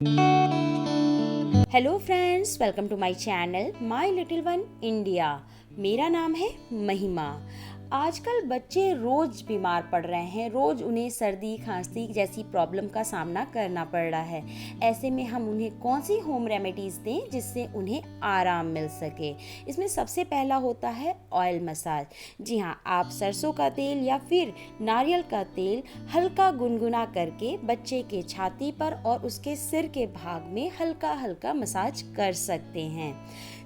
Hello friends, welcome to my channel my little one India. मेरा नाम है महिमा। आजकल बच्चे रोज़ बीमार पड़ रहे हैं, रोज़ उन्हें सर्दी खांसी जैसी प्रॉब्लम का सामना करना पड़ रहा है। ऐसे में हम उन्हें कौन सी होम रेमेडीज़ दें जिससे उन्हें आराम मिल सके। इसमें सबसे पहला होता है ऑयल मसाज। जी हाँ, आप सरसों का तेल या फिर नारियल का तेल हल्का गुनगुना करके बच्चे के छाती पर और उसके सिर के भाग में हल्का हल्का मसाज कर सकते हैं।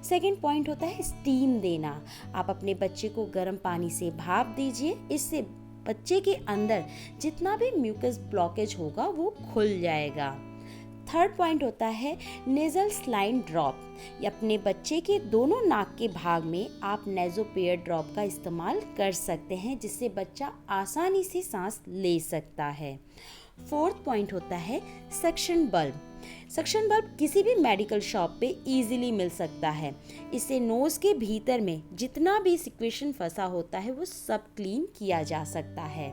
सेकेंड पॉइंट होता है स्टीम देना। आप अपने बच्चे को गर्म पानी से भाप दीजिए, इससे बच्चे के अंदर जितना भी म्यूकस ब्लॉकेज होगा वो खुल जाएगा। थर्ड पॉइंट होता है नेजल स्लाइन ड्रॉप। अपने बच्चे के दोनों नाक के भाग में आप नेजोपेयर ड्रॉप का इस्तेमाल कर सकते हैं, जिससे बच्चा आसानी से सांस ले सकता है। फोर्थ पॉइंट होता है सक्शन बल्ब। सक्शन बल्ब किसी भी मेडिकल शॉप पे इजीली मिल सकता है। इससे नोज के भीतर में जितना भी सिक्वेशन फंसा होता है वो सब क्लीन किया जा सकता है।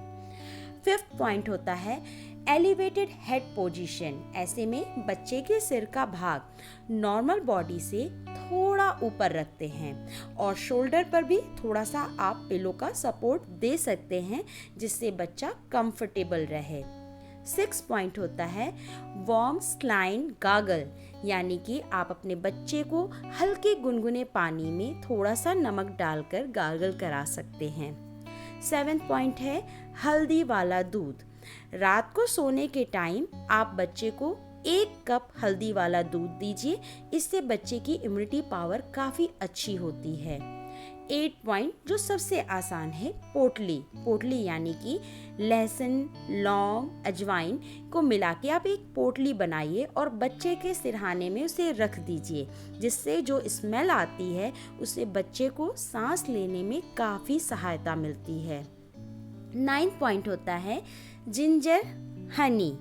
फिफ्थ पॉइंट होता है एलिवेटेड हेड पोजीशन। ऐसे में बच्चे के सिर का भाग नॉर्मल बॉडी से थोड़ा ऊपर रखते हैं और शोल्डर पर भी थोड़ा सा आप पिलो का सपोर्ट दे सकते हैं, जिससे बच्चा कंफर्टेबल रहे। सिक्स पॉइंट होता है वार्म स्लाइन गागल, यानी कि आप अपने बच्चे को हल्के गुनगुने पानी में थोड़ा सा नमक डालकर गागल करा सकते हैं। सेवेंथ पॉइंट है हल्दी वाला दूध। रात को सोने के टाइम आप बच्चे को 1 कप हल्दी वाला दूध दीजिए, इससे बच्चे की इम्यूनिटी पावर काफ़ी अच्छी होती है। 8 पॉइंट जो सबसे आसान है पोटली यानी कि लहसुन, लौंग, अजवाइन को मिला के आप एक पोटली बनाइए और बच्चे के सिरहाने में उसे रख दीजिए, जिससे जो स्मेल आती है उससे बच्चे को सांस लेने में काफ़ी सहायता मिलती है। 9 पॉइंट होता है जिंजर हनी।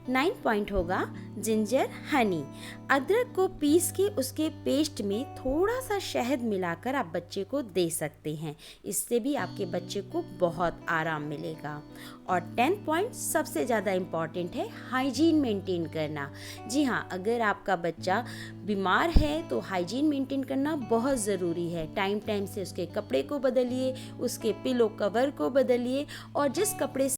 9 पॉइंट होगा जिंजर हनी। अदरक को पीस के उसके पेस्ट में थोड़ा सा शहद मिलाकर आप बच्चे को दे सकते हैं, इससे भी आपके बच्चे को बहुत आराम मिलेगा। और 10 पॉइंट सबसे ज़्यादा इम्पॉर्टेंट है हाइजीन मेंटेन करना। जी हाँ, अगर आपका बच्चा बीमार है तो हाइजीन मेंटेन करना बहुत ज़रूरी है। टाइम टाइम से उसके कपड़े को बदलिए, उसके पिलो कवर को बदलिए और जिस कपड़े